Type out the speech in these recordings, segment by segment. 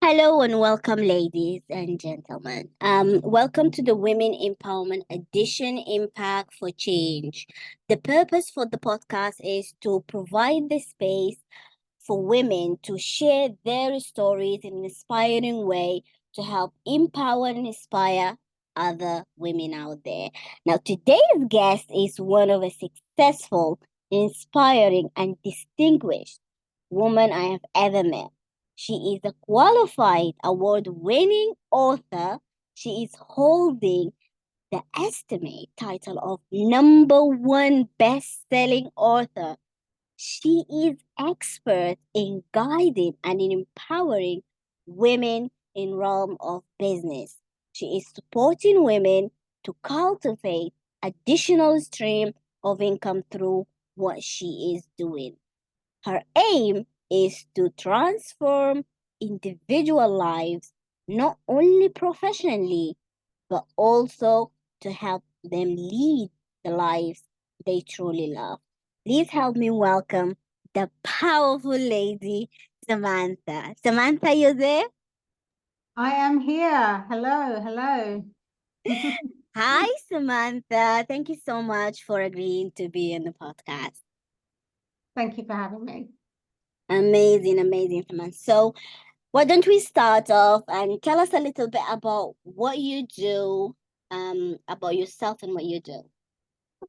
Hello and welcome, ladies and gentlemen. Welcome to the Women Empowerment Edition Impact for Change. The purpose for the podcast is to provide the space for women to share their stories in an inspiring way to help empower and inspire other women out there. Now, today's guest is one of a successful, inspiring, and distinguished woman I have ever met. She is a qualified award-winning author. She is holding the estimate title of number one best-selling author. She is expert in guiding and in empowering women in realm of business. She is supporting women to cultivate additional stream of income through what she is doing. Her aim is to transform individual lives, not only professionally, but also to help them lead the lives they truly love. Please help me welcome the powerful lady, Samantha. Samantha, you there? I am here. Hello, hello. Hi, Samantha. Thank you so much for agreeing to be in the podcast. Thank you for having me. Amazing, amazing, Samantha. So, why don't we start off and tell us a little bit about what you do, about yourself and what you do.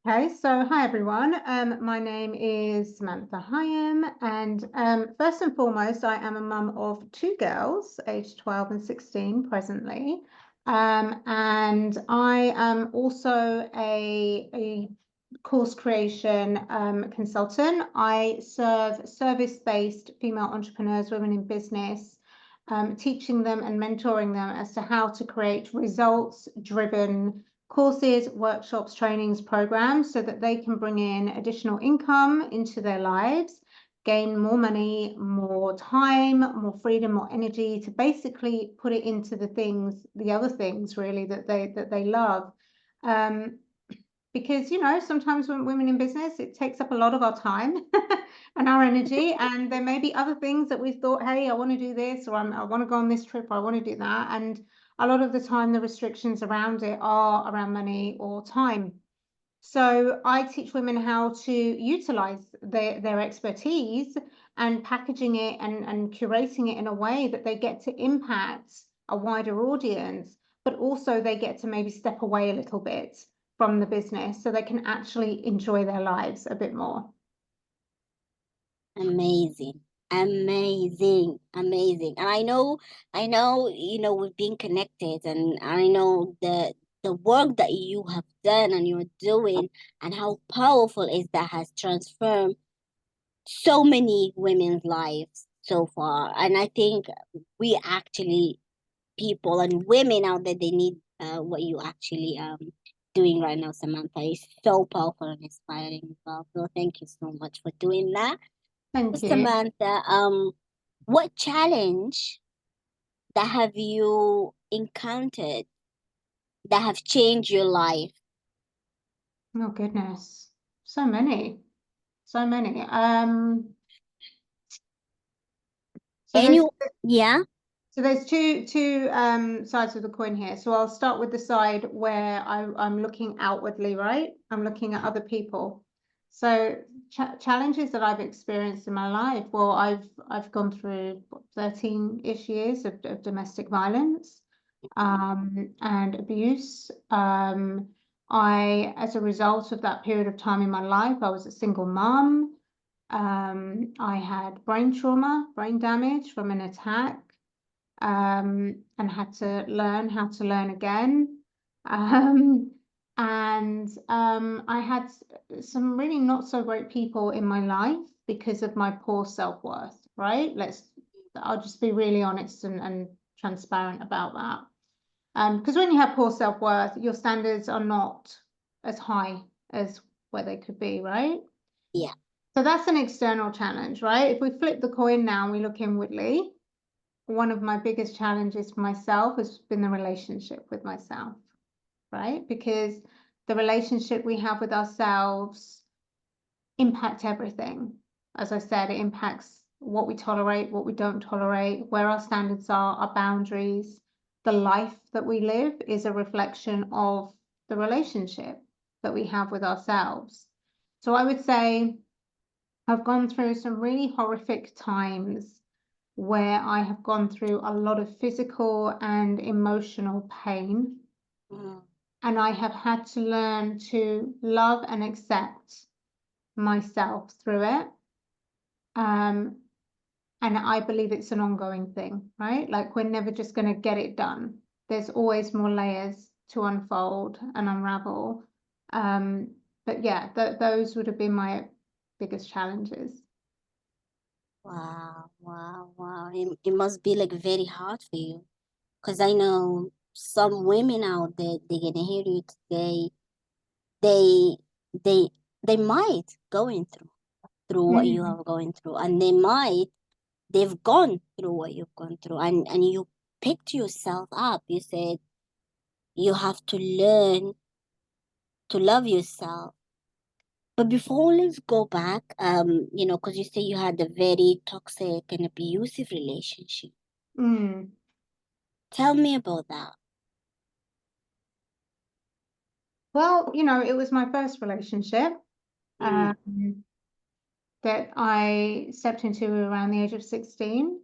Okay, so hi everyone. My name is Samantha Hyam, and first and foremost, I am a mum of two girls, aged 12 and 16 presently. And I am also a course creation consultant. I serve service-based female entrepreneurs, women in business, teaching them and mentoring them as to how to create results-driven courses, workshops, trainings, programs, so that they can bring in additional income into their lives, gain more money, more time, more freedom, more energy to basically put it into the other things really that they love. Because sometimes when women in business, it takes up a lot of our time and our energy, and there may be other things that we thought, hey, I want to do this, or I want to go on this trip, or I want to do that, and a lot of the time the restrictions around it are around money or time. So I teach women how to utilize their expertise and packaging it and curating it in a way that they get to impact a wider audience, but also they get to maybe step away a little bit from the business so they can actually enjoy their lives a bit more. Amazing, amazing, amazing. And we've been connected, and I know the work that you have done and you're doing, and how powerful is that has transformed so many women's lives so far. And I think we actually people and women out there, they need what you actually doing right now, Samantha. Is so powerful and inspiring as well. So thank you so much for doing that. Thank you. Samantha, what challenge that have you encountered that have changed your life? Oh goodness, so many, so many. So And there's you, yeah, So there's two sides of the coin here. So I'll start with the side where I'm looking outwardly, right? I'm looking at other people. So challenges that I've experienced in my life. Well, I've gone through 13-ish years of domestic violence and abuse. As a result of that period of time in my life, I was a single mom. I had brain trauma, brain damage from an attack, and had to learn how to learn again. I had some really not so great people in my life because of my poor self-worth, right? I'll just be really honest and transparent about that. Because when you have poor self-worth, your standards are not as high as where they could be, right? yeah, So that's an external challenge, right? If we flip the coin now and we look inwardly, one of my biggest challenges for myself has been the relationship with myself, right? Because the relationship we have with ourselves impact everything. As I said, it impacts what we tolerate, what we don't tolerate, where our standards are, our boundaries. The life that we live is a reflection of the relationship that we have with ourselves. So I would say I've gone through some really horrific times where I have gone through a lot of physical and emotional pain. Mm. And I have had to learn to love and accept myself through it. And I believe it's an ongoing thing, right? Like we're never just going to get it done. There's always more layers to unfold and unravel. But yeah, those would have been my biggest challenges. Wow, wow, wow. It must be like very hard for you. Because I know some women out there, they're gonna hear you today, they they they might going through what you Mm. have going through, and they've gone through what you've gone through, and you picked yourself up. You said you have to learn to love yourself. But before, let's go back, because you say you had a very toxic and abusive relationship. Mm. Tell me about that. Well, it was my first relationship Mm, that I stepped into around the age of 16.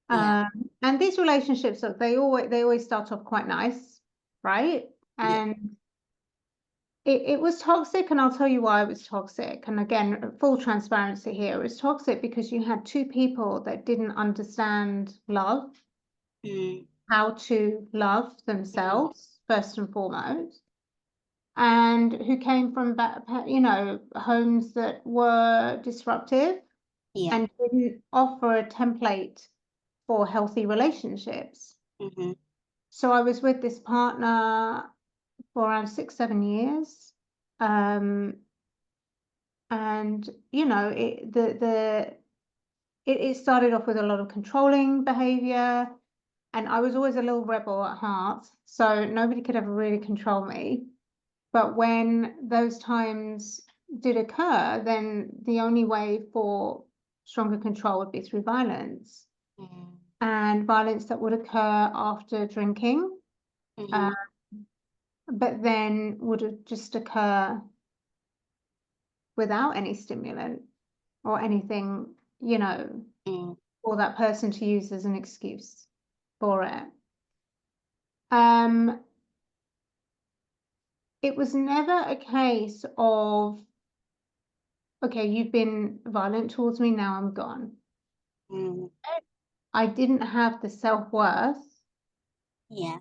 yeah, Um, and these relationships, look, they always start off quite nice, right? yeah. And it was toxic, and I'll tell you why it was toxic. And again, full transparency here, it was toxic because you had two people that didn't understand love, Mm, how to love mm, themselves, first and foremost, and who came from, homes that were disruptive yeah. and didn't offer a template for healthy relationships. Mm-hmm, So I was with this partner for around 6, 7 years. Um, and it started off with a lot of controlling behavior, and I was always a little rebel at heart, so nobody could ever really control me. But when those times did occur, then the only way for stronger control would be through violence, mm, and violence that would occur after drinking, uh, mm-hmm, but then would just occur without any stimulant or anything, mm, for that person to use as an excuse for it. Um, it was never a case of, okay, you've been violent towards me, now I'm gone. mm, I didn't have the self-worth yeah,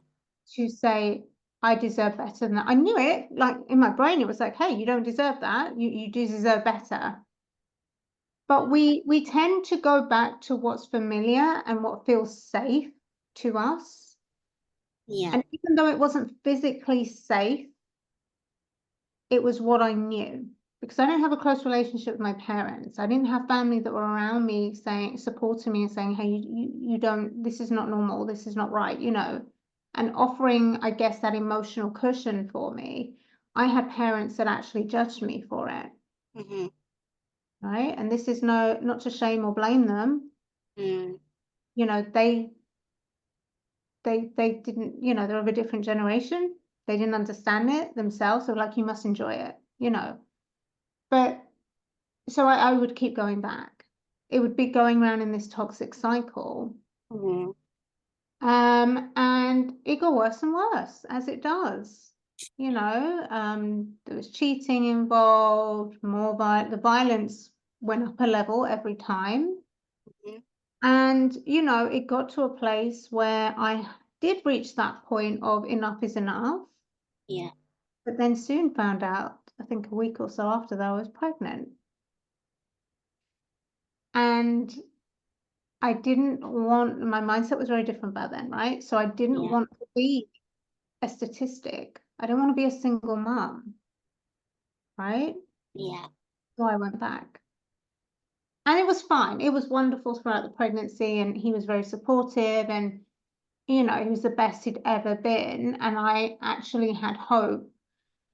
to say I deserve better than that. I knew it, like in my brain, it was like, hey, you don't deserve that. You do deserve better. But we tend to go back to what's familiar and what feels safe to us. yeah, And even though it wasn't physically safe, it was what I knew, because I didn't have a close relationship with my parents. I didn't have family that were around me saying, supporting me and saying, hey, you don't, this is not normal, this is not right, and offering, I guess, that emotional cushion for me. I had parents that actually judged me for it, mm-hmm, right? And this is not to shame or blame them. mm, You know, they didn't, they're of a different generation. They didn't understand it themselves. So like, you must enjoy it. But so I would keep going back. It would be going around in this toxic cycle. mm-hmm, And it got worse and worse, as it does. There was cheating involved, the violence went up a level every time. mm-hmm, And, it got to a place where I did reach that point of enough is enough, yeah, but then soon found out, I think a week or so after that, I was pregnant. And I didn't want, my mindset was very different back then, right? So I didn't yeah, want to be a statistic. I didn't want to be a single mom, right? yeah, So I went back. And it was fine. It was wonderful throughout the pregnancy, and he was very supportive, and he was the best he'd ever been. And I actually had hope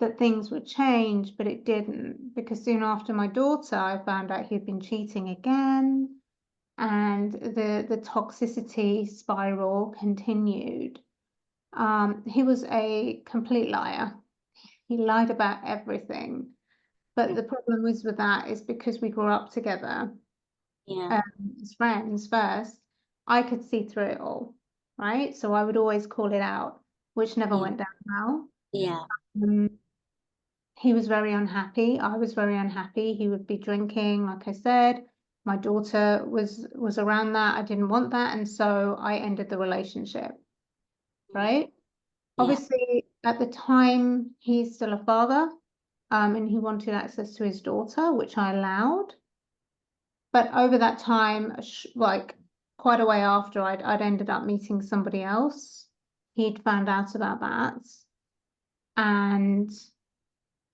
that things would change, but it didn't, because soon after my daughter, I found out he'd been cheating again. and the toxicity spiral continued. He was a complete liar. He lied about everything. But the problem was with that is because we grew up together, Yeah. as friends first, I could see through it all, right? So I would always call it out, which never Yeah. went down well. Yeah. Um, he was very unhappy. I was very unhappy. He would be drinking, like I said. My daughter was around that. I didn't want that, and so I ended the relationship, right? Yeah. Obviously, at the time, he's still a father, and he wanted access to his daughter, which I allowed. But over that time, like quite a way after, I'd ended up meeting somebody else. He'd found out about that. And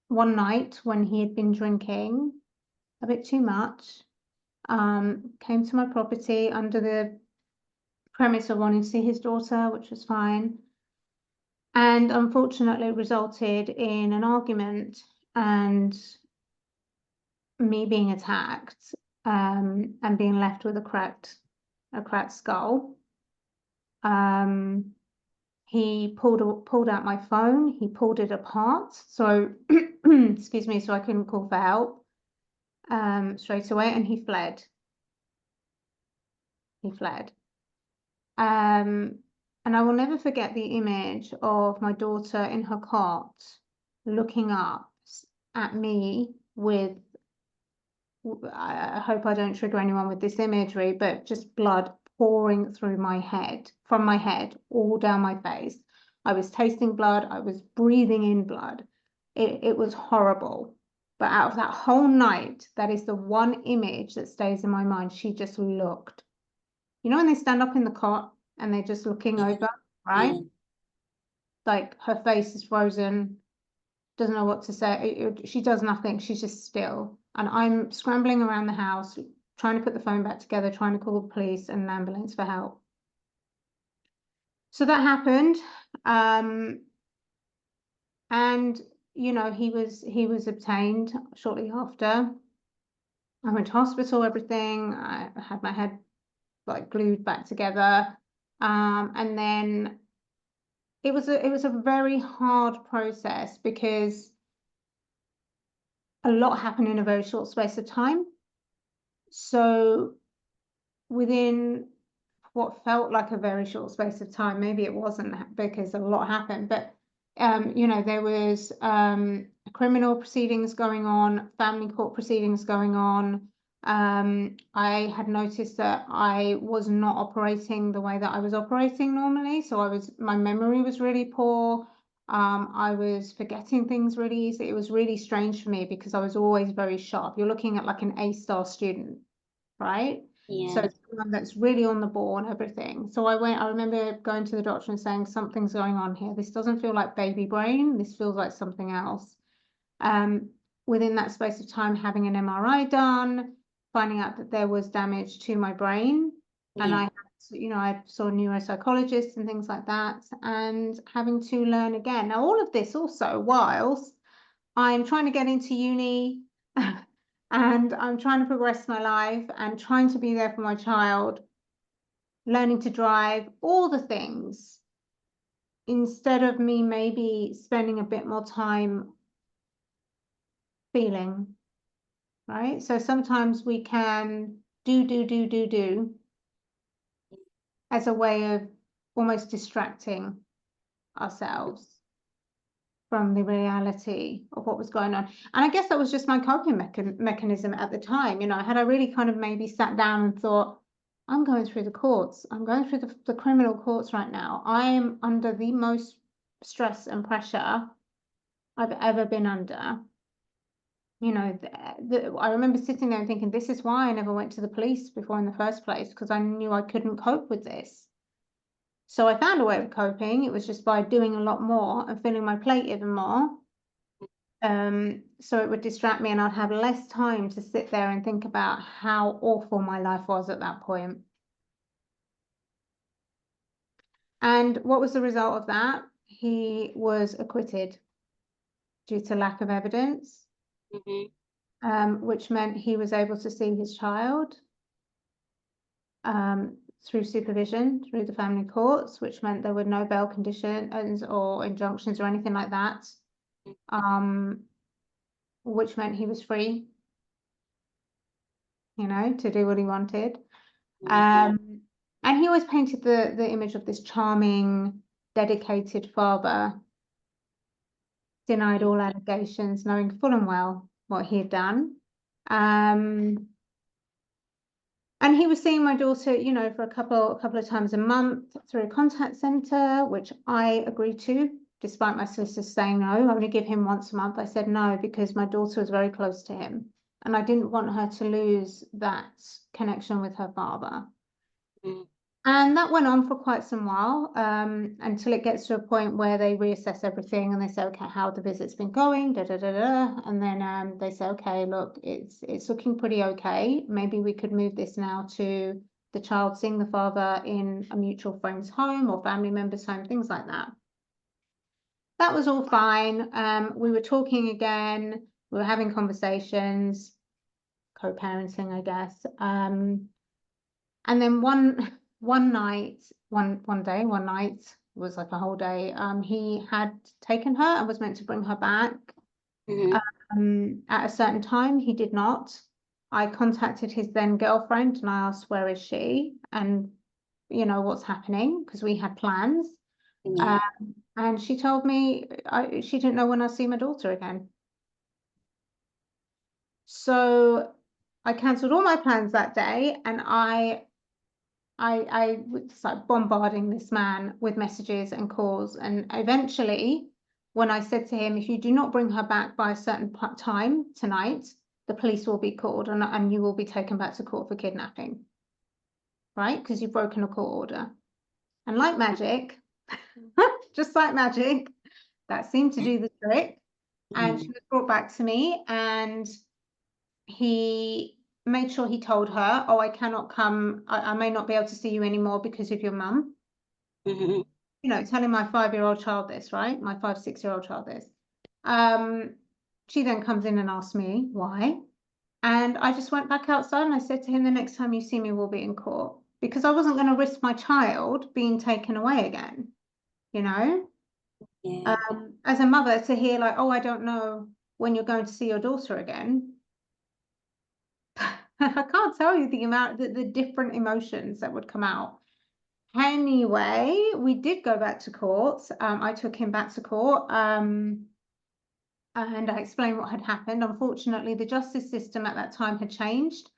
one night when he had been drinking a bit too much, came to my property under the premise of wanting to see his daughter, which was fine. And unfortunately resulted in an argument and me being attacked, and being left with a cracked skull. He pulled out my phone. He pulled it apart. So, excuse me, so I couldn't call for help straight away, and he fled. He fled. And I will never forget the image of my daughter in her cot looking up at me with, I hope I don't trigger anyone with this imagery, but just blood pouring through my head, from my head, all down my face. I was tasting blood, I was breathing in blood. It was horrible. But out of that whole night, that is the one image that stays in my mind. She just looked. You know when they stand up in the cot and they're just looking Yeah. over, right? Yeah. Like her face is frozen, doesn't know what to say. She does nothing. She's just still. And I'm scrambling around the house, trying to put the phone back together, trying to call the police and an ambulance for help. So that happened. And you know, he was obtained shortly after. I went to hospital, everything. I had my head like glued back together. And then it was a very hard process because a lot happened in a very short space of time. So within what felt like a very short space of time, maybe it wasn't because a lot happened, but you know, there was criminal proceedings going on, family court proceedings going on. I had noticed that I was not operating the way that I was operating normally. So my memory was really poor. I was forgetting things really easily. It was really strange for me because I was always very sharp. You're looking at like an A-star student, right? So Yeah. someone that's really on the ball and everything. So I remember going to the doctor and saying, something's going on here. This doesn't feel like baby brain. This feels like something else. Um, Within that space of time, having an MRI done, finding out that there was damage to my brain. And Yeah. I saw neuropsychologists and things like that, and having to learn again. Now, all of this also whilst I'm trying to get into uni and I'm trying to progress my life and trying to be there for my child, learning to drive, all the things, instead of me maybe spending a bit more time feeling, right? So sometimes we can do as a way of almost distracting ourselves from the reality of what was going on. And I guess that was just my coping mechanism at the time. You know, had I really kind of maybe sat down and thought, I'm going through the courts, I'm going through the criminal courts right now. I am under the most stress and pressure I've ever been under. You know, I remember sitting there and thinking, this is why I never went to the police before in the first place, because I knew I couldn't cope with this. So I found a way of coping. It was just by doing a lot more and filling my plate even more. So it would distract me and I'd have less time to sit there and think about how awful my life was at that point. And what was the result of that? He was acquitted due to lack of evidence, Mm-hmm. which meant he was able to see his child. through supervision, through the family courts, which meant there were no bail conditions or injunctions or anything like that, which meant he was free, to do what he wanted. And he always painted the image of this charming, dedicated father, denied all allegations, knowing full and well what he had done. And he was seeing my daughter, for a couple of times a month through a contact centre, which I agreed to, despite my solicitors saying no. I'm going to give him once a month. I said no because my daughter was very close to him, and I didn't want her to lose that connection with her father. And that went on for quite some while, until it gets to a point where they reassess everything and they say, okay, how the visit's been going, and then they say, okay, look, it's looking pretty okay. Maybe we could move this now to the child seeing the father in a mutual friend's home or family member's home, things like that. That was all fine. We were talking again, we were having conversations, co-parenting, I guess. And then one night was like a whole day. He had taken her and was meant to bring her back. At a certain time, he did not. I contacted his then girlfriend and I asked, where is she? And what's happening? Because we had plans. And she told me she didn't know when I'd see my daughter again. So I cancelled all my plans that day, and I was like bombarding this man with messages and calls. And eventually, when I said to him, if you do not bring her back by a certain time tonight, the police will be called and you will be taken back to court for kidnapping, right? Because you've broken a court order. And like magic, just like magic, that seemed to do the trick. And she was brought back to me, and he made sure he told her, oh, I cannot come, I may not be able to see you anymore because of your mum. Telling my 5-year-old child this, right? My 5-6-year-old child this. She then comes in and asks me why. And I just went back outside and I said to him, the next time you see me, we'll be in court. Because I wasn't going to risk my child being taken away again, As a mother, to hear like, oh, I don't know when you're going to see your daughter again. I can't tell you the different emotions that would come out. Anyway, we did go back to court. I took him back to court, and I explained what had happened. Unfortunately, the justice system at that time had changed,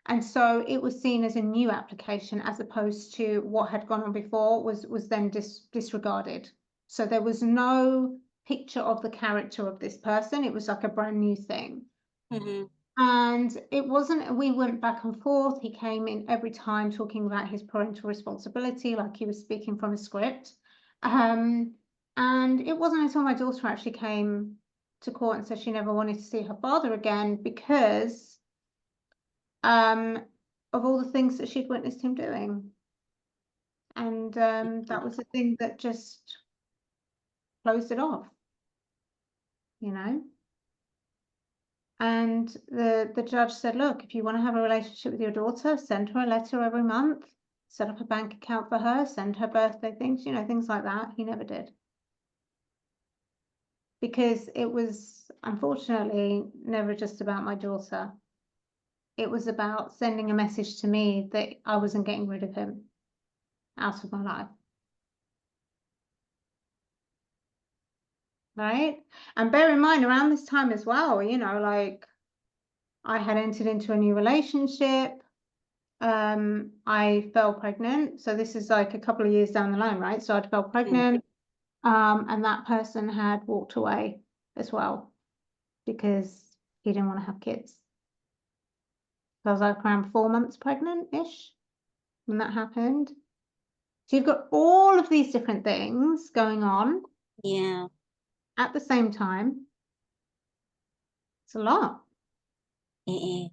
and so it was seen as a new application as opposed to what had gone on before was then disregarded. So there was no picture of the character of this person. It was like a brand new thing. And it wasn't, we went back and forth. He came in every time talking about his parental responsibility, like he was speaking from a script. And it wasn't until my daughter actually came to court and said she never wanted to see her father again because of all the things that she'd witnessed him doing. And that was the thing that just closed it off, And the judge said, look, if you want to have a relationship with your daughter, send her a letter every month, set up a bank account for her, send her birthday things, things like that. He never did. Because it was, unfortunately, never just about my daughter. It was about sending a message to me that I wasn't getting rid of him out of my life. Right? And bear in mind, around this time as well, like I had entered into a new relationship. I fell pregnant. So this is like a couple of years down the line, right? So I fell pregnant. And that person had walked away as well because he didn't want to have kids. So I was like around 4 months pregnant-ish when that happened. So you've got all of these different things going on. Yeah. At the same time. It's a lot. Eh.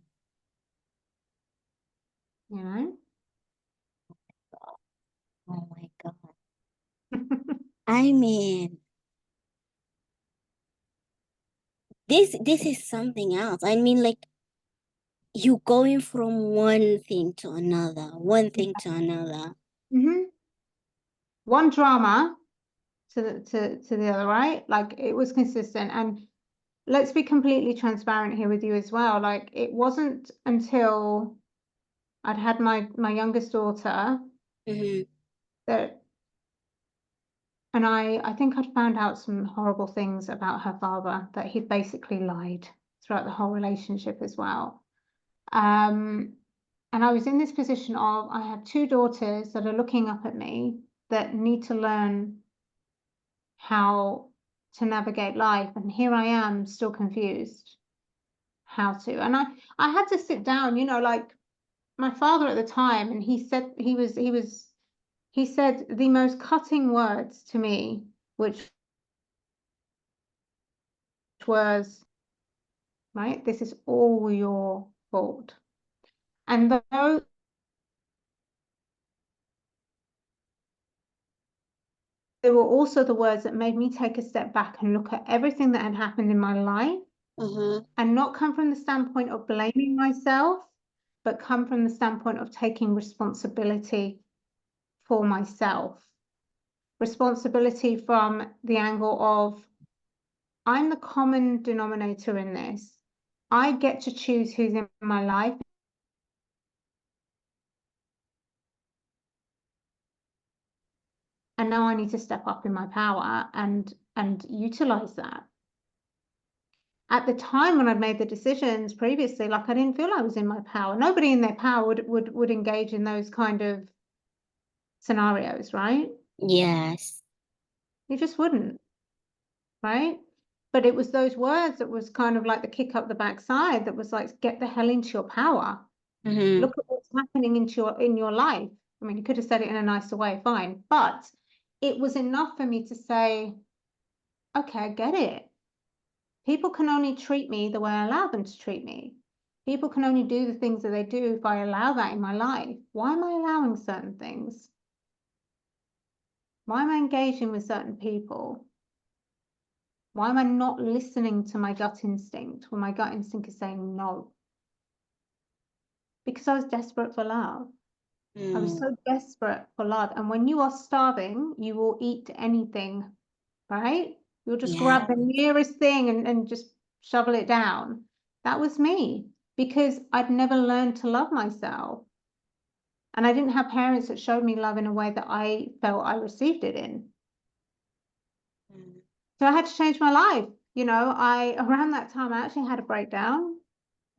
Oh my God. I mean, this is something else. I mean, like, you going from one thing to another, one thing to another. Mm-hmm. One drama to the other, right? Like it was consistent. And let's be completely transparent here with you as well. Like it wasn't until I'd had my youngest daughter Mm-hmm. that, and I think I'd found out some horrible things about her father, that he'd basically lied throughout the whole relationship as well. And I was in this position of I have two daughters that are looking up at me that need to learn how to navigate life, and here I am still confused how to. And I had to sit down, you know, like my father at the time, and he said the most cutting words to me, which was, right, this is all your fault. And those they were also the words that made me take a step back and look at everything that had happened in my life, Mm-hmm. and not come from the standpoint of blaming myself, but come from the standpoint of taking responsibility for myself. Responsibility from the angle of I'm the common denominator in this. I get to choose who's in my life. And now I need to step up in my power and utilize that. At the time when I'd made the decisions previously, like I didn't feel I was in my power. Nobody in their power would engage in those kind of scenarios, right? Yes. You just wouldn't, right? But it was those words that was kind of like the kick up the backside that was like, get the hell into your power. Mm-hmm. Look at what's happening in your life. I mean, you could have said it in a nicer way, fine. But it was enough for me to say, okay, I get it. People can only treat me the way I allow them to treat me. People can only do the things that they do if I allow that in my life. Why am I allowing certain things? Why am I engaging with certain people? Why am I not listening to my gut instinct when my gut instinct is saying no? Because I was desperate for love. I was Mm. so desperate for love. And when you are starving, you will eat anything, right? You'll just Yeah. grab the nearest thing and just shovel it down. That was me because I'd never learned to love myself. And I didn't have parents that showed me love in a way that I felt I received it in. Mm. So I had to change my life. You know, around that time, I actually had a breakdown.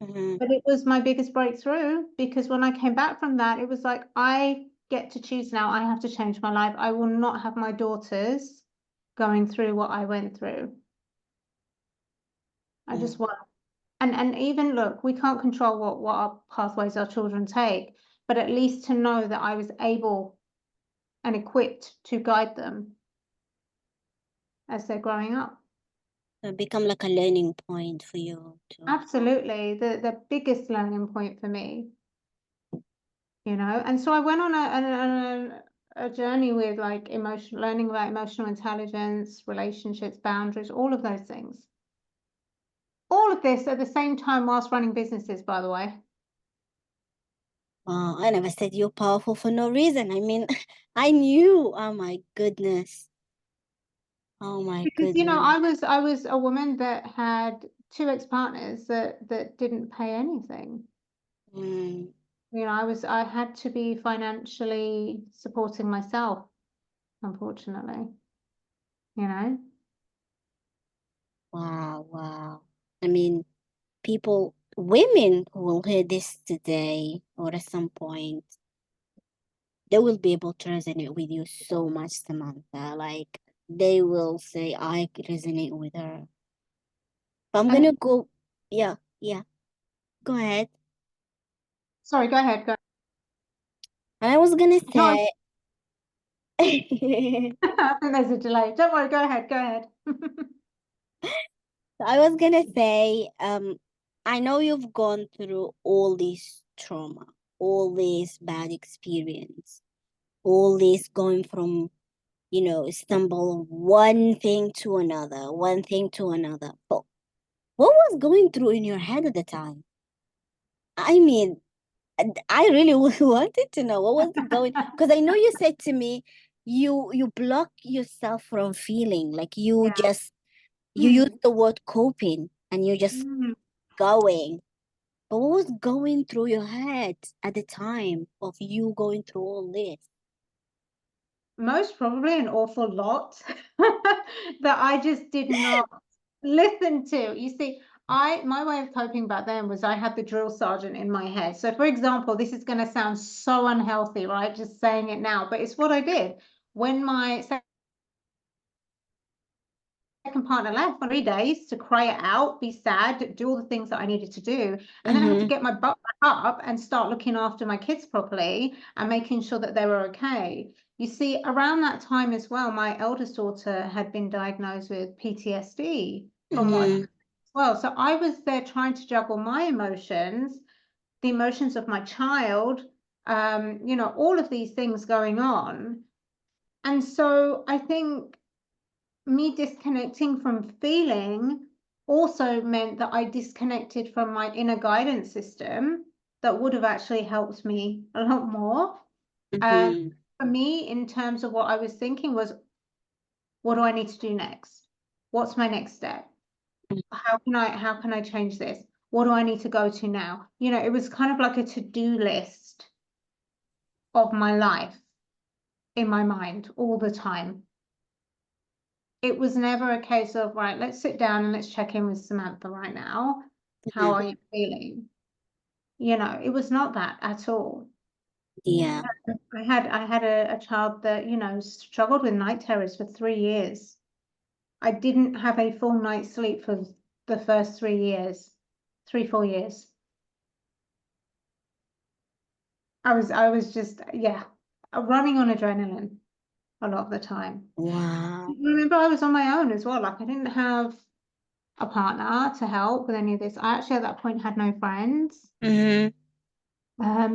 Mm-hmm. But it was my biggest breakthrough because when I came back from that, it was like, I get to choose now. I have to change my life. I will not have my daughters going through what I went through. I Mm. just want, and even look, we can't control what our pathways our children take, but at least to know that I was able and equipped to guide them as they're growing up. So it become like a learning point for you to. Absolutely. The biggest learning point for me, you know. And so I went on a journey with like learning about emotional intelligence, relationships, boundaries, all of those things. All of this at the same time whilst running businesses, by the way. Wow, I never said you're powerful for no reason. I mean, I knew. Oh my goodness. Oh my Because you know, goodness. I was a woman that had two ex-partners that didn't pay anything. Mm. You know, I had to be financially supporting myself, unfortunately, you know. Wow, wow. I mean, women who will hear this today or at some point, they will be able to resonate with you so much, Samantha. Like, they will say, I resonate with her. But I'm And gonna go, yeah, yeah, go ahead. sorry, go ahead, go. And I was gonna No, say, I think there's a delay. Don't worry, go ahead, go ahead. I was gonna say, I know you've gone through all this trauma, all this bad experience, all this going from, stumble one thing to another, one thing to another. But what was going through in your head at the time? I mean, I really wanted to know what was going, because I know you said to me you block yourself from feeling, like Yeah. you use Mm. the word coping and you just Mm. going. But what was going through your head at the time of you going through all this? Most probably an awful lot that I just did not listen to. You see, my way of coping back then was I had the drill sergeant in my head. So for example, this is going to sound so unhealthy, right? Just saying it now, but it's what I did. When my second partner left for 3 days to cry it out, be sad, do all the things that I needed to do. And then I had to Mm-hmm. get my butt back up and start looking after my kids properly and making sure that they were okay. You see, around that time as well, my eldest daughter had been diagnosed with PTSD from what Mm-hmm. as well. So I was there trying to juggle my emotions, the emotions of my child, all of these things going on. And so I think me disconnecting from feeling also meant that I disconnected from my inner guidance system that would have actually helped me a lot more. And Mm-hmm. for me, in terms of what I was thinking was, what do I need to do next? What's my next step? How can I change this? What do I need to go to now? It was kind of like a to-do list of my life in my mind all the time. It was never a case of, right, let's sit down and let's check in with Samantha right now. How Mm-hmm. are you feeling? It was not that at all. Yeah. I had a child that, struggled with night terrors for 3 years. I didn't have a full night's sleep for the first 3 years, 4 years. I was just, yeah, running on adrenaline a lot of the time. Wow. Remember, I was on my own as well. Like I didn't have a partner to help with any of this. I actually at that point had no friends. Mm-hmm.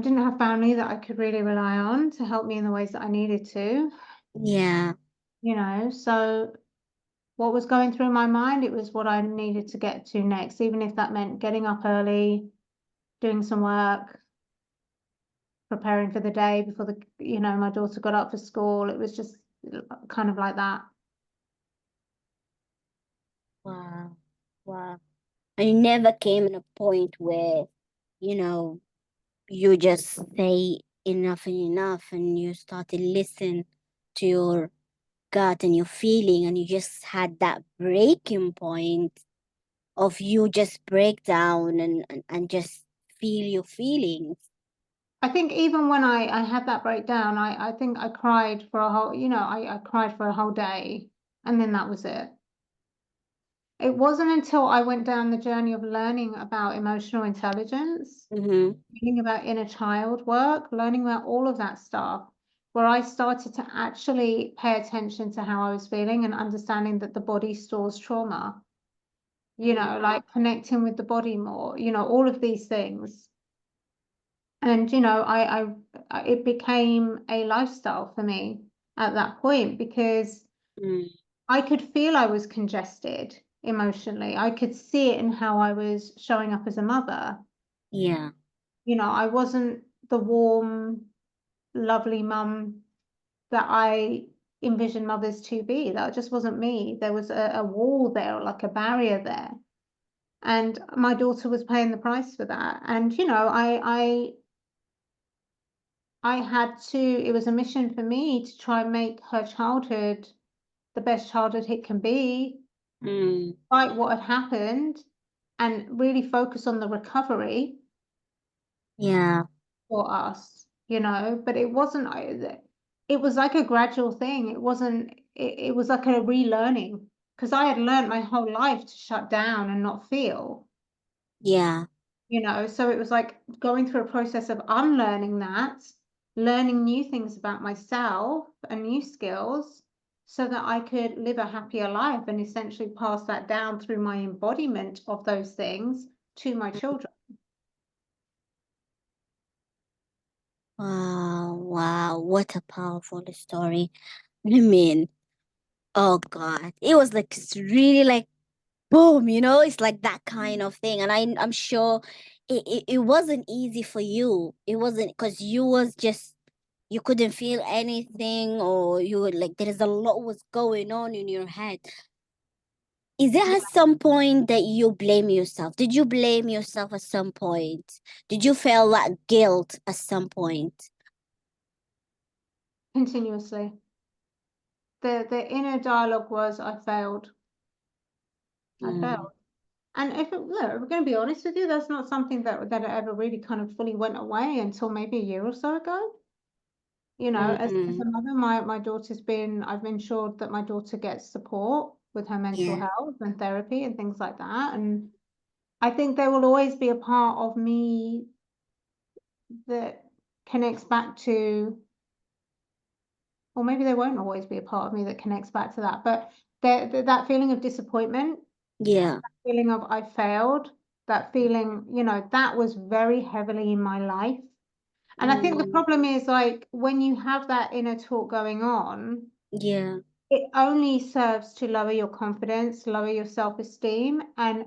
Didn't have family that I could really rely on to help me in the ways that I needed to, Yeah. So what was going through my mind, it was what I needed to get to next, even if that meant getting up early, doing some work, preparing for the day before my daughter got up for school. It was just kind of like that. Wow. Wow. And you never came in a point where, you know, you just say enough and you started listen to your gut and your feeling and you just had that breaking point of you just break down and just feel your feelings. I think even when I had that breakdown, I think I cried for a whole, I cried for a whole day and then that was it. It wasn't until I went down the journey of learning about emotional intelligence, Mm-hmm. reading about inner child work, learning about all of that stuff, where I started to actually pay attention to how I was feeling and understanding that the body stores trauma, like connecting with the body more, all of these things. And, it became a lifestyle for me at that point because Mm. I could feel I was congested emotionally. I could see it in how I was showing up as a mother. Yeah. I wasn't the warm, lovely mum that I envisioned mothers to be. That just wasn't me. There was a wall there, like a barrier there. And my daughter was paying the price for that. And, I had to, it was a mission for me to try and make her childhood the best childhood it can be, Mm. despite what had happened, and really focus on the recovery Yeah. for us, but it wasn't, it was like a gradual thing. It wasn't, it was like a relearning because I had learned my whole life to shut down and not feel, Yeah. so it was like going through a process of unlearning that, learning new things about myself and new skills so that I could live a happier life and essentially pass that down through my embodiment of those things to my children. Wow. Wow. What a powerful story. I mean, oh God. It was like really like boom, it's like that kind of thing. And I'm sure it wasn't easy for you. It wasn't because you couldn't feel anything, or you were like, there is a lot was going on in your head. Is there at some point that you blame yourself? Did you blame yourself at some point? Did you feel that guilt at some point? Continuously. The inner dialogue was, I failed. I Mm, failed. And look, if we're going to be honest with you, that's not something that ever really kind of fully went away until maybe a year or so ago. You know, as mm, a mother, my daughter's I've ensured that my daughter gets support with her mental yeah, health and therapy and things like that. And I think there will always be a part of me that connects back to, or maybe there won't always be a part of me that connects back to that, but that feeling of disappointment, yeah. feeling of I failed, that feeling, that was very heavily in my life. And I think the Mm, problem is like when you have that inner talk going on, yeah. it only serves to lower your confidence, lower your self-esteem, and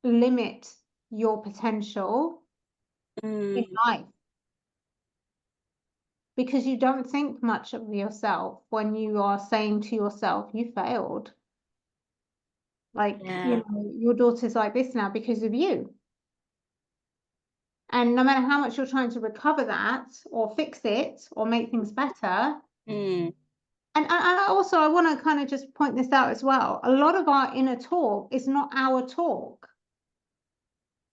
limit your potential in Mm, life because you don't think much of yourself when you are saying to yourself, you failed. Like, yeah. your daughter's like this now because of you. And no matter how much you're trying to recover that or fix it or make things better, Mm, and I want to kind of just point this out as well. A lot of our inner talk is not our talk.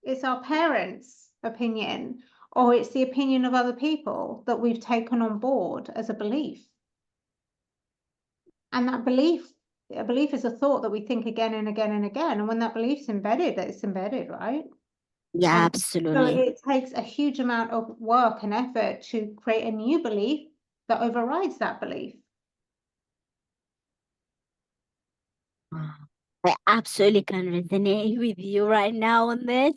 It's our parents' opinion, or it's the opinion of other people that we've taken on board as a belief. And a belief is a thought that we think again and again and again. And when that belief's embedded, it's embedded, right? yeah, And so absolutely. it takes a huge amount of work and effort to create a new belief that overrides that belief. Wow. I absolutely can resonate with you right now on this,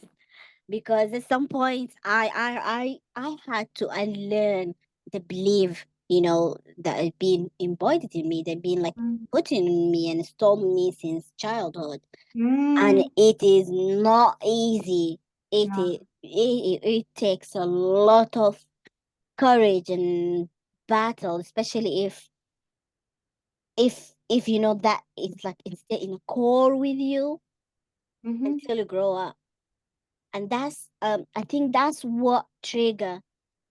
because at some point I had to unlearn the belief, that had been embodied in me, that been like Mm. put in me and stored me since childhood. And Mm. it is not easy. No. It takes a lot of courage and battle, especially if you know that it's like it's in a core with you Mm-hmm. until you grow up. And that's I think that's what trigger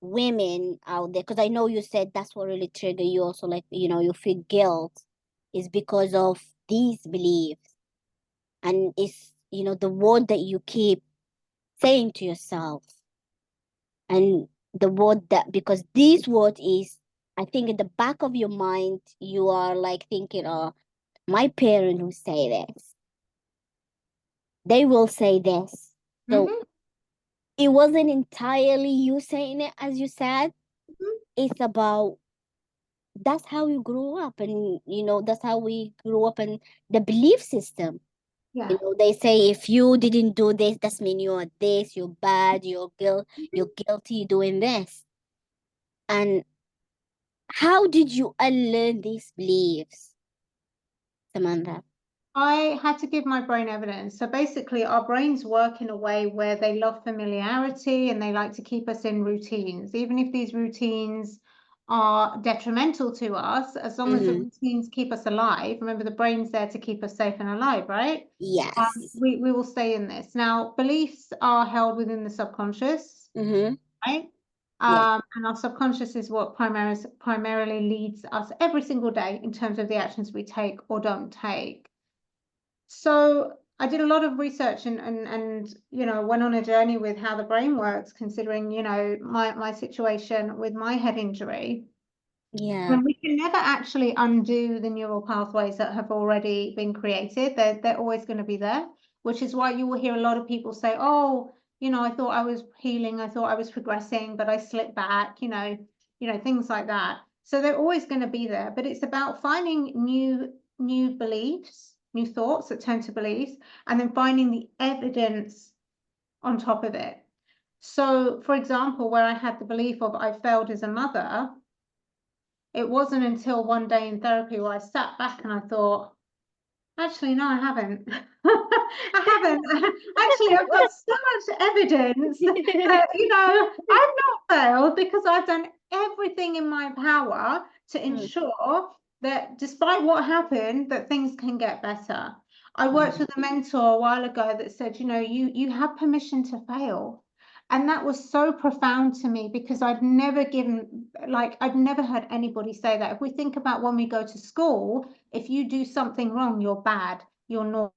women out there, because I know you said that's what really trigger you also, like, you feel guilt is because of these beliefs. And it's, the word that you keep saying to yourself, and the word that, because this word is, I think in the back of your mind you are like thinking, oh, my parent will say this, they will say this. So Mm-hmm. it wasn't entirely you saying it, as you said. Mm-hmm. It's about, that's how you grew up, and that's how we grew up, and the belief system. Yeah. They say if you didn't do this, that's mean you're this, you're bad, you're guilty doing this. And how did you unlearn these beliefs, Samantha? I had to give my brain evidence. So basically, our brains work in a way where they love familiarity and they like to keep us in routines, even if these routines are detrimental to us, as long as the Mm-hmm. routines keep us alive. Remember, the brain's there to keep us safe and alive, right? Yes. We will stay in this. Now, beliefs are held within the subconscious, Mm-hmm. right? Yeah. And our subconscious is what primarily leads us every single day in terms of the actions we take or don't take. So I did a lot of research and went on a journey with how the brain works, considering, my situation with my head injury. Yeah. And we can never actually undo the neural pathways that have already been created. They're always going to be there, which is why you will hear a lot of people say, oh, I thought I was healing, I thought I was progressing, but I slipped back, things like that. So they're always going to be there, but it's about finding new beliefs, new thoughts that turn to beliefs, and then finding the evidence on top of it. So, for example, where I had the belief of I failed as a mother, it wasn't until one day in therapy where I sat back and I thought, Actually, no, I haven't. I haven't. Actually, I've got so much evidence that, I've not failed because I've done everything in my power to Mm, ensure that despite what happened, that things can get better. I worked mm. with a mentor a while ago that said, you have permission to fail. And that was so profound to me because I've never heard anybody say that. If we think about when we go to school, if you do something wrong, you're bad, you're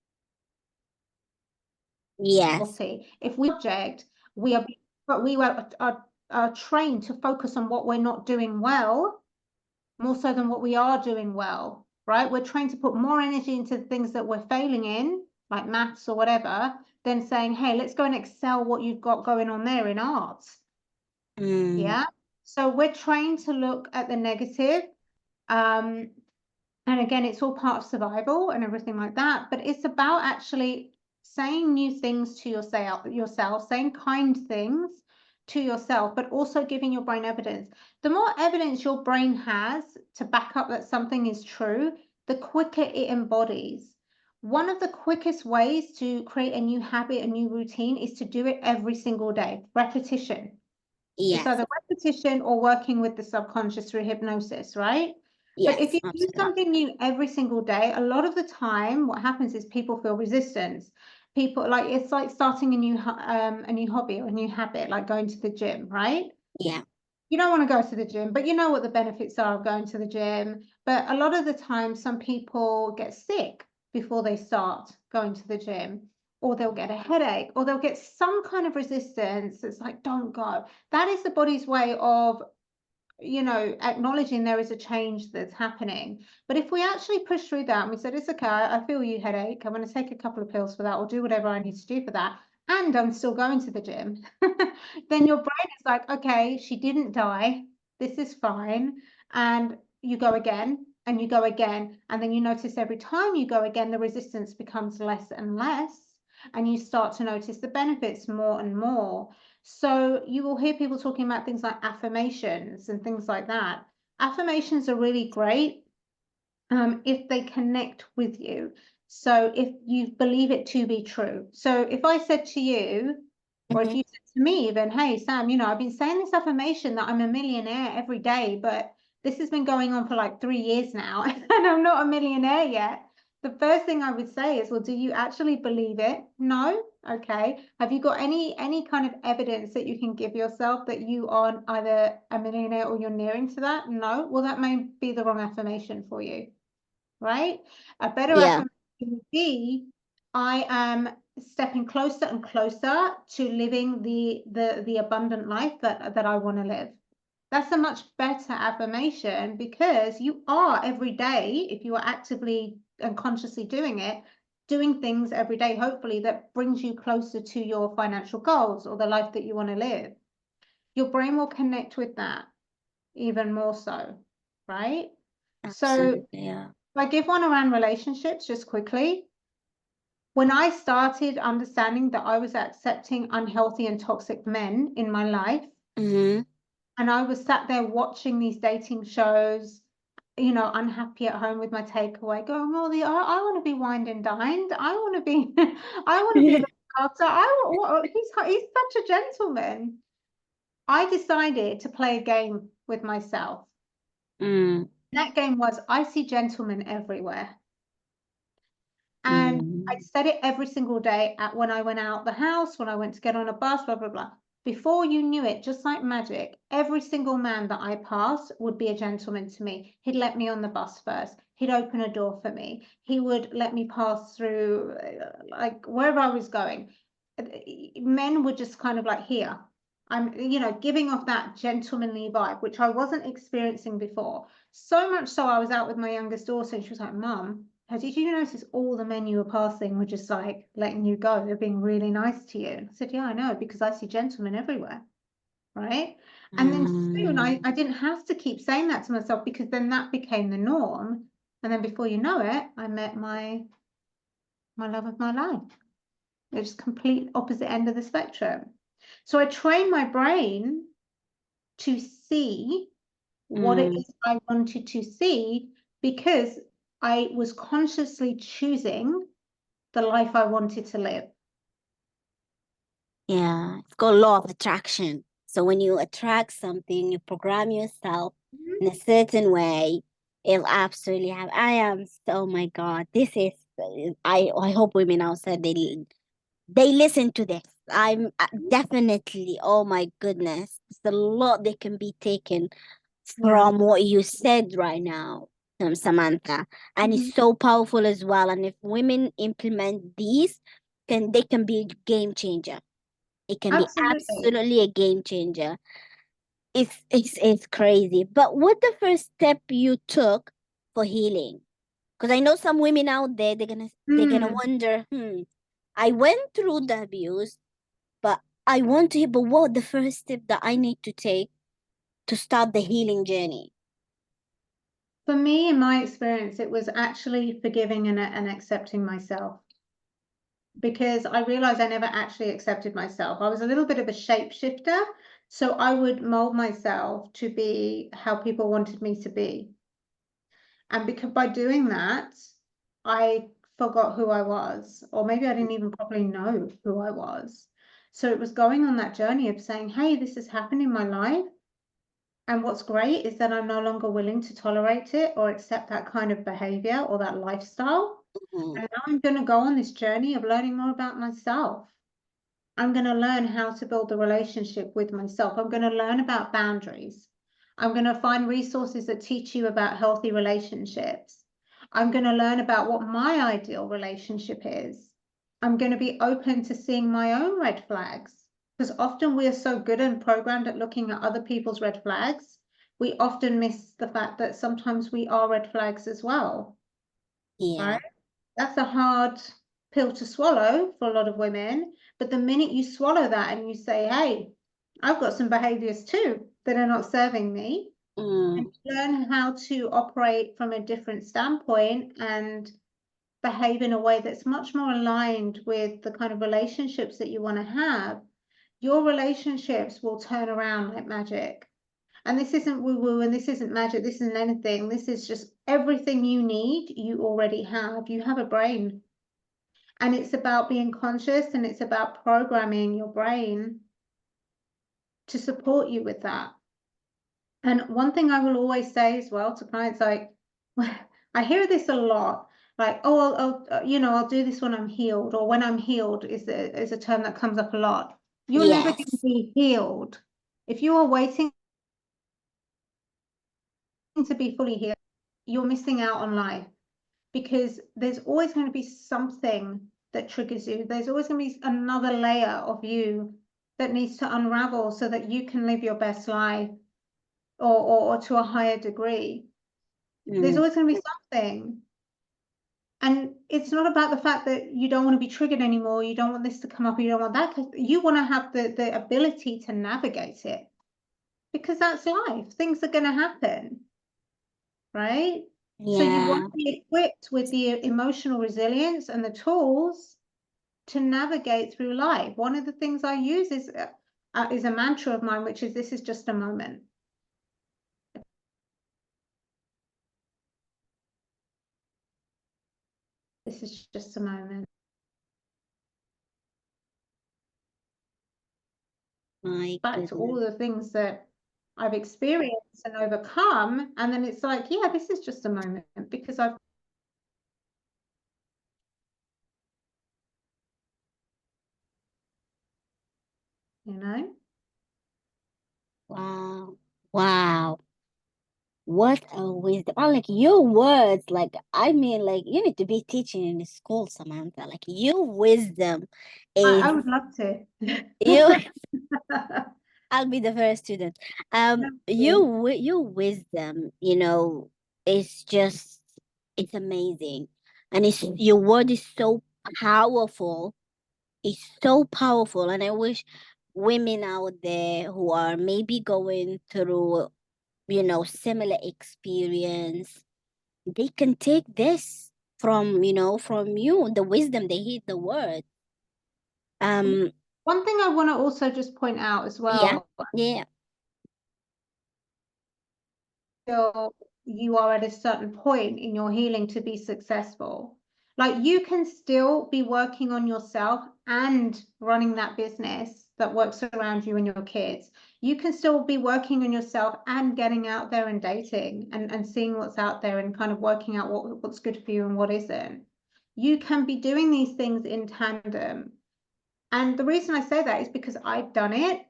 Yes. naughty. If we object, we are, but we are trained to focus on what we're not doing well, more so than what we are doing well, right? We're trained to put more energy into the things that we're failing in, like maths or whatever, than saying, hey, let's go and excel what you've got going on there in arts. Mm, Yeah. So we're trained to look at the negative. Um, and again, it's all part of survival and everything like that. But it's about actually saying new things to yourself, saying kind things to yourself, but also giving your brain evidence. The more evidence your brain has to back up that something is true, the quicker it embodies. One of the quickest ways to create a new habit, a new routine, is to do it every single day. Repetition. It's yes. either repetition or working with the subconscious through hypnosis, right? But if Yes, you do absolutely. something new every single day, a lot of the time, what happens is people feel resistance. People like it's like starting a new hobby or a new habit, like going to the gym, right? Yeah. You don't want to go to the gym, but you know what the benefits are of going to the gym. But a lot of the time, some people get sick before they start going to the gym, or they'll get a headache, or they'll get some kind of resistance. It's like, don't go. That is the body's way of acknowledging there is a change that's happening. But if we actually push through that and we said, it's okay, I feel you headache, I'm going to take a couple of pills for that or do whatever I need to do for that, and I'm still going to the gym, then your brain is like, okay, she didn't die. This is fine. And you go again and you go again. And then you notice every time you go again, the resistance becomes less and less. And you start to notice the benefits more and more. So you will hear people talking about things like affirmations and things like that. Affirmations are really great if they connect with you. So if you believe it to be true. So if I said to you, or if Mm-hmm. you said to me even, hey, Sam, I've been saying this affirmation that I'm a millionaire every day, but this has been going on for like 3 years now and I'm not a millionaire yet. The first thing I would say is, well, do you actually believe it? No? Okay. Have you got any kind of evidence that you can give yourself that you are either a millionaire or you're nearing to that? No? Well, that may be the wrong affirmation for you, right? A better Yeah. affirmation would be, I am stepping closer and closer to living the abundant life that I want to live. That's a much better affirmation because you are every day, if you are actively and consciously doing it, doing things every day, hopefully, that brings you closer to your financial goals or the life that you want to live. Your brain will connect with that even more so, right? So Absolutely. Yeah. if I give one around relationships just quickly, when I started understanding that I was accepting unhealthy and toxic men in my life, Mm-hmm. and I was sat there watching these dating shows, unhappy at home with my takeaway, going, "Oh, I want to be wined and dined. I want to be, I want to be looked after. He's such a gentleman." I decided to play a game with myself. Mm, That game was, I see gentlemen everywhere. And I mm, said it every single day when I went out the house, when I went to get on a bus, blah, blah, blah. Before you knew it, just like magic, every single man that I passed would be a gentleman to me. He'd let me on the bus first. He'd open a door for me. He would let me pass through, like wherever I was going. Men were just kind of like, here. I'm, giving off that gentlemanly vibe, which I wasn't experiencing before. So much so I was out with my youngest daughter and she was like, Mum, did you notice all the men you were passing were just like letting you go? They're being really nice to you. I said, yeah, I know, because I see gentlemen everywhere, right? And then soon mm. I didn't have to keep saying that to myself because then that became the norm. And then before you know it, I met my love of my life. It's complete opposite end of the spectrum. So I trained my brain to see what it Mm, is I wanted to see because I was consciously choosing the life I wanted to live. Yeah, it's got law of attraction. So when you attract something, you program yourself Mhm. in a certain way, it'll absolutely have. Oh my God, this is, I hope women outside they listen to this. I'm definitely, oh my goodness, there's a lot they can be taken Yeah. from what you said right now, Samantha. And Mhm. it's so powerful as well. And if women implement these, then they can be a game changer. It can be Absolutely. absolutely a game changer. It's crazy. But what the first step you took for healing? Because I know some women out there, they're gonna Mm. wonder, I went through the abuse, but I want to hear, but what the first step that I need to take to start the healing journey? For me, in my experience, it was actually forgiving and accepting myself, because I realized I never actually accepted myself. I was a little bit of a shapeshifter, so I would mold myself to be how people wanted me to be. And because by doing that, I forgot who I was, or maybe I didn't even properly know who I was. So it was going on that journey of saying, hey, this has happened in my life. And what's great is that I'm no longer willing to tolerate it or accept that kind of behavior or that lifestyle. Mhm. And now I'm going to go on this journey of learning more about myself. I'm going to learn how to build the relationship with myself. I'm going to learn about boundaries. I'm going to find resources that teach you about healthy relationships. I'm going to learn about what my ideal relationship is. I'm going to be open to seeing my own red flags, because often we are so good and programmed at looking at other people's red flags. We often miss the fact that sometimes we are red flags as well, Yeah. right? That's a hard pill to swallow for a lot of women. But the minute you swallow that and you say, hey, I've got some behaviors too that are not serving me, and Mm. learn how to operate from a different standpoint and behave in a way that's much more aligned with the kind of relationships that you want to have, your relationships will turn around like magic. And this isn't woo woo and this isn't magic, this isn't anything. This is just everything you need, you already have. You have a brain. And it's about being conscious and it's about programming your brain to support you with that. And one thing I will always say as well to clients, like, I hear this a lot, like, oh, I'll do this when I'm healed, or when I'm healed is a term that comes up a lot. You're never going to Yes. be healed. If you are waiting to be fully healed, you're missing out on life, because there's always going to be something that triggers you. There's always going to be another layer of you that needs to unravel so that you can live your best life, or to a higher degree. There's Mm. always going to be something. And it's not about the fact that you don't want to be triggered anymore. You don't want this to come up. You don't want that. Because you want to have the ability to navigate it, because that's life. Things are going to happen, right? So you want Yeah. to be equipped with the emotional resilience and the tools to navigate through life. One of the things I use is a mantra of mine, which is, this is just a moment. This is just a moment. My Back to all goodness. the things that I've experienced and overcome. And then it's like, yeah, this is just a moment, because I've, you know, Wow. Wow. What a wisdom. I like your words. Like, I mean, like, you need to be teaching in the school, Samantha. Like, your wisdom I is would love to. you. I'll be the first student. Yeah. Your wisdom, is just it's amazing, and it's your word is so powerful. It's so powerful, and I wish women out there who are maybe going through, similar experience, they can take this from you, the wisdom they hear the word. Um, One thing I want to also just point out as yeah, well, yeah. you are at a certain point in your healing to be successful. Like, you can still be working on yourself and running that business that works around you and your kids. You can still be working on yourself and getting out there and dating and seeing what's out there and kind of working out what's good for you and what isn't. You can be doing these things in tandem. And the reason I say that is because I've done it.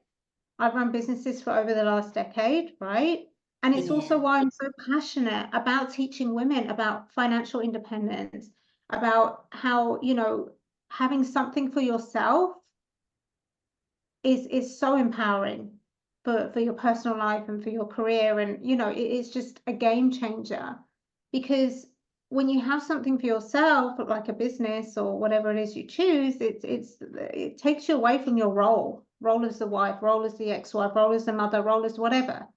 I've run businesses for over the last decade, right? And it's also Yeah. why I'm so passionate about teaching women about financial independence, about how, having something for yourself is so empowering for your personal life and for your career. And, it's just a game changer, because when you have something for yourself, like a business or whatever it is you choose, it takes you away from your role as the wife, role as the ex-wife, role as the mother, role as whatever.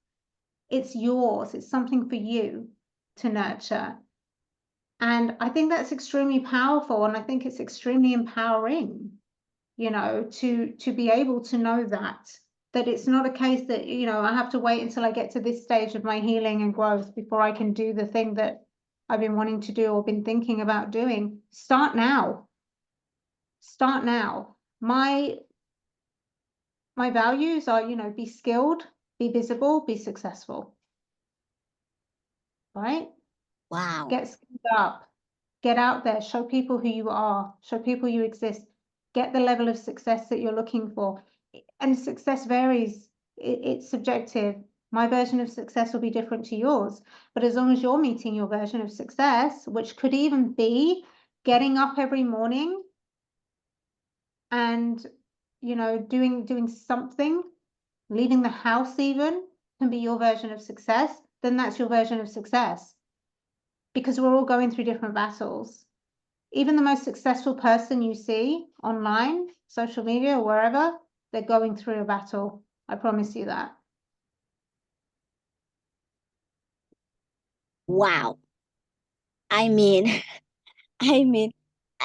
It's yours. It's something for you to nurture. And I think that's extremely powerful, and I think it's extremely empowering, to be able to know that it's not a case that, I have to wait until I get to this stage of my healing and growth before I can do the thing that I've been wanting to do or been thinking about doing. Start now. Start now. My values are, be skilled, be visible, be successful. Right? Wow. Get skilled up. Get out there, show people who you are, show people you exist, get the level of success that you're looking for. And success varies, it's subjective. My version of success will be different to yours. But as long as you're meeting your version of success, which could even be getting up every morning and, doing something, leaving the house even, can be your version of success, then that's your version of success. Because we're all going through different battles. Even the most successful person you see online, social media, or wherever, they're going through a battle. I promise you that. Wow. I mean, I mean,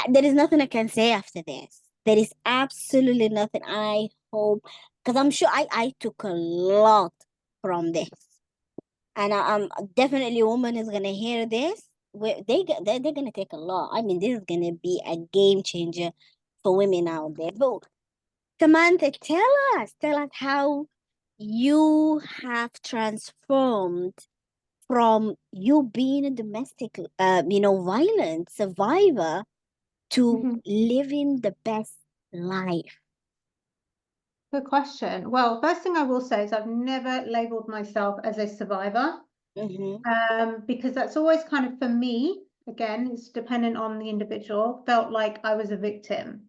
there is nothing I can say after this. There is absolutely nothing. I hope, because I'm sure I took a lot from this. And I'm definitely a woman is gonna hear this. They're gonna take a lot. I mean, this is gonna be a game changer for women out there. But Samantha, tell us how you have transformed from you being a domestic, violence survivor to Mhm. living the best life. Good question. Well, first thing I will say is I've never labeled myself as a survivor, Mm-hmm. because that's always kind of, for me, again, it's dependent on the individual, felt like I was a victim.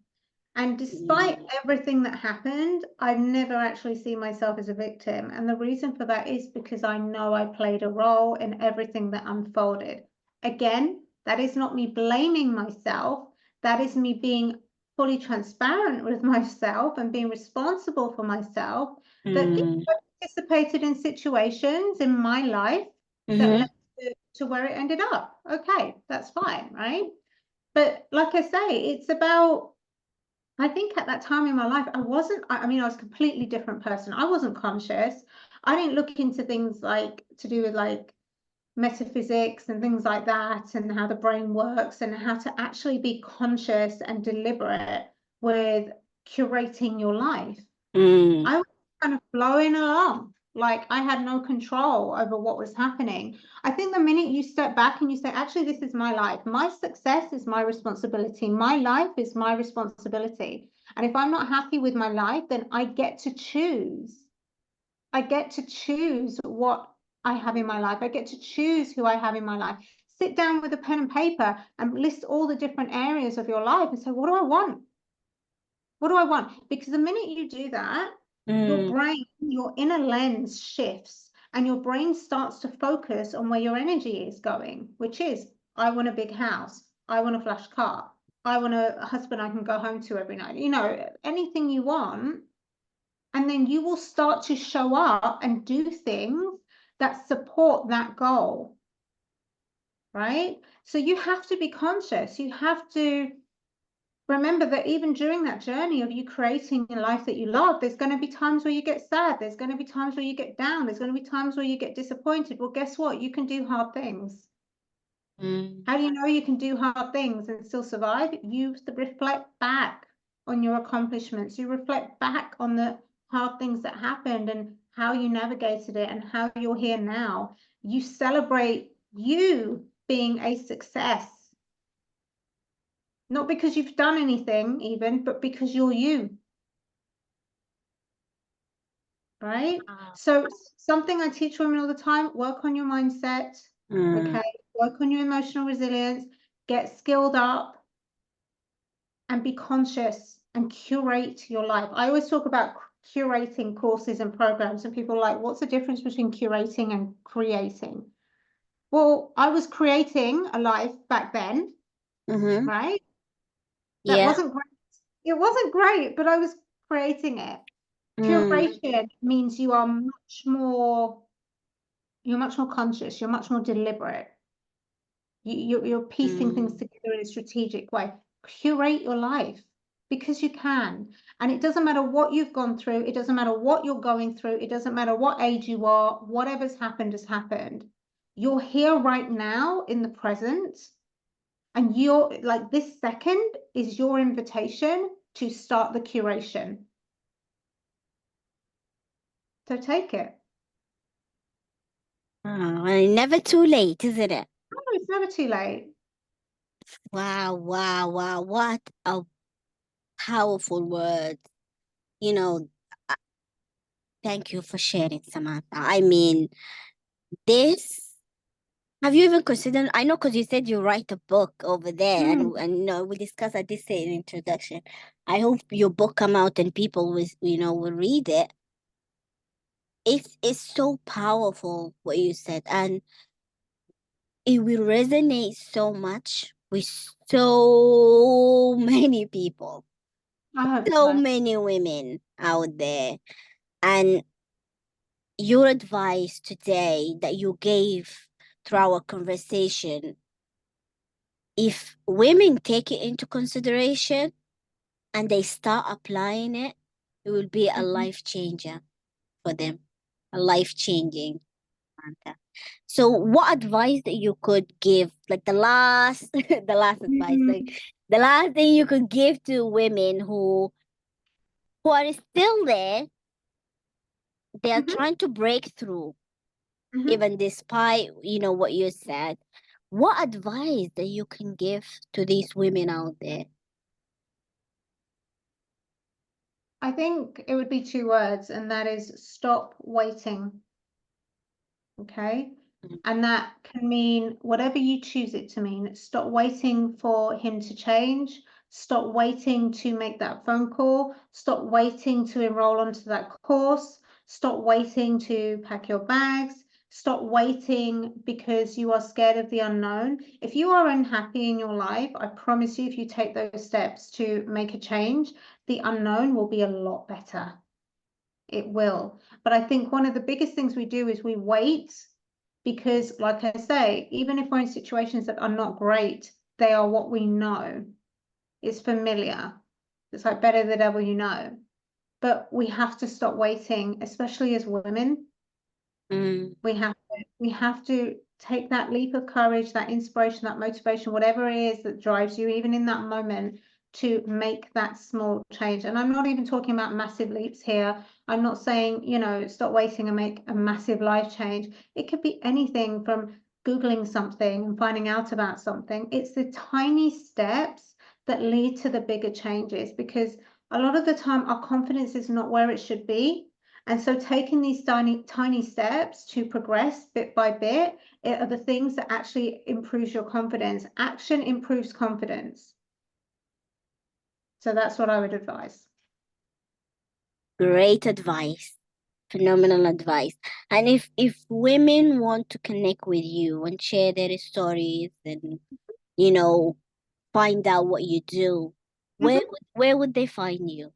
And despite everything that happened, I've never actually seen myself as a victim. And the reason for that is because I know I played a role in everything that unfolded. Again, that is not me blaming myself. That is me being fully transparent with myself and being responsible for myself. That Mm. I participated in situations in my life that Mm-hmm. led to where it ended up. Okay, that's fine, right? But like I say, it's about, I think at that time in my life, I mean, I was a completely different person. I wasn't conscious. I didn't look into things like to do with like metaphysics and things like that, and how the brain works and how to actually be conscious and deliberate with curating your life. Mm. I was kind of flowing along, like I had no control over what was happening. I think the minute you step back and you say, actually, this is my life, my success is my responsibility, my life is my responsibility. And if I'm not happy with my life, then I get to choose. I get to choose what I have in my life. I get to choose who I have in my life. Sit down with a pen and paper and list all the different areas of your life and say, what do I want? What do I want? Because the minute you do that, your Mm. brain, your inner lens shifts, and your brain starts to focus on where your energy is going, which is, I want a big house. I want a flash car. I want a husband I can go home to every night. Anything you want. And then you will start to show up and do things that support that goal. Right? So you have to be conscious. You have to remember that even during that journey of you creating a life that you love, there's going to be times where you get sad. There's going to be times where you get down. There's going to be times where you get disappointed. Well, guess what? You can do hard things. How do you know you can do hard things and still survive? You reflect back on your accomplishments. You reflect back on the hard things that happened and how you navigated it and how you're here now. You celebrate you being a success. Not because you've done anything even, but because you're you, right? Wow. So something I teach women all the time, work on your mindset, okay? Work on your emotional resilience, get skilled up, and be conscious and curate your life. I always talk about curating courses and programs, and people are like, what's the difference between curating and creating? Well, I was creating a life back then, right? That Yeah. wasn't great. It wasn't great, but I was creating it. Mm. Curation means you are you're much more conscious, you're much more deliberate. You're piecing things Mm. together in a strategic way. Curate your life because you can. And it doesn't matter what you've gone through, it doesn't matter what you're going through, it doesn't matter what age you are, whatever's happened has happened. You're here right now in the present, and you're like this second is your invitation to start the curation. So take it. Oh, and never too late, isn't it? No, it's never too late. Wow, wow, wow. What a powerful word. You know, uh, thank you for sharing, Samantha. I mean, this, have you even considered? I know because you said you write a book over there, and you know, we discussed at this in introduction. I hope your book come out and people will, will read it. It's so powerful what you said, and it will resonate so much with so many people, I hope so so. many women out there. And your advice today that you gave through our conversation, if women take it into consideration and they start applying it, it will be a Mhm. life changer for them, a life changing. So what advice that you could give, like the last the last advice, like Mhm. the last thing you could give to women who are still there, they are Mhm. trying to break through, Mhm. even despite, what you said. What advice that you can give to these women out there? I think it would be two words, and that is stop waiting. Okay. Mm. And that can mean whatever you choose it to mean. Stop waiting for him to change. Stop waiting to make that phone call. Stop waiting to enroll onto that course. Stop waiting to pack your bags. Stop waiting because you are scared of the unknown. If you are unhappy in your life, I promise you, if you take those steps to make a change, the unknown will be a lot better. It will. But I think one of the biggest things we do is we wait because, like I say, even if we're in situations that are not great, they are what we know. It's familiar. It's like better the devil you know. But we have to stop waiting, especially as women. Mm. We have to take that leap of courage, that inspiration, that motivation, whatever it is that drives you, even in that moment, to make that small change. And I'm not even talking about massive leaps here. I'm not saying, stop waiting and make a massive life change. It could be anything from Googling something and finding out about something. It's the tiny steps that lead to the bigger changes, because a lot of the time our confidence is not where it should be. And so taking these tiny steps to progress bit by bit are the things that actually improves your confidence. Action improves confidence. So that's what I would advise. Great advice. Phenomenal advice. And if women want to connect with you and share their stories and, you know, find out what you do, where Mhm. where would they find you?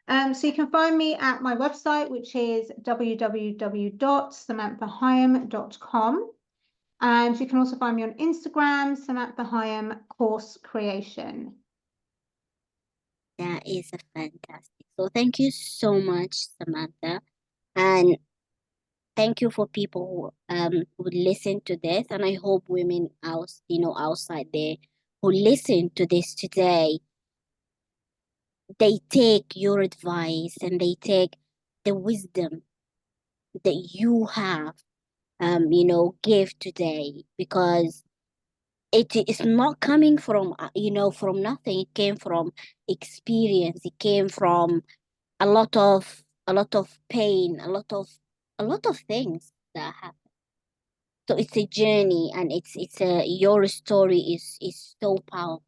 So you can find me at my website, which is www.samanthahyam.com. And you can also find me on Instagram, Samantha Hyam Course Creation. That is a fantastic. So thank you so much, Samantha. And thank you for people who listen to this. And I hope women outside there who listen to this today, they take your advice and they take the wisdom that you have give today, because it is not coming from from nothing. It came from experience. It came from a lot of pain, a lot of things that happen. So it's a journey, and it's a your story is so powerful.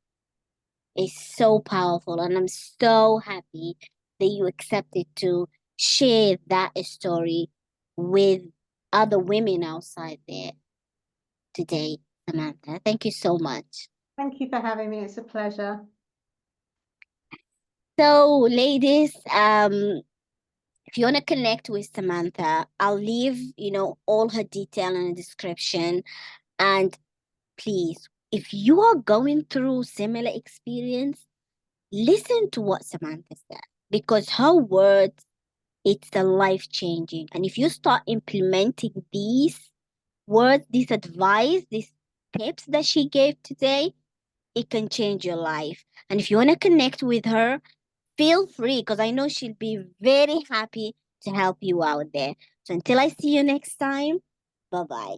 It's so powerful, and I'm so happy that you accepted to share that story with other women outside there today, Samantha. Thank you so much. Thank you for having me. It's a pleasure. So, ladies, if you want to connect with Samantha, I'll leave, all her detail in the description. And please, if you are going through similar experience, listen to what Samantha said, because her words, it's a life changing. And if you start implementing these words, this advice, these tips that she gave today, it can change your life. And if you want to connect with her, feel free, because I know she'll be very happy to help you out there. So until I see you next time, bye bye.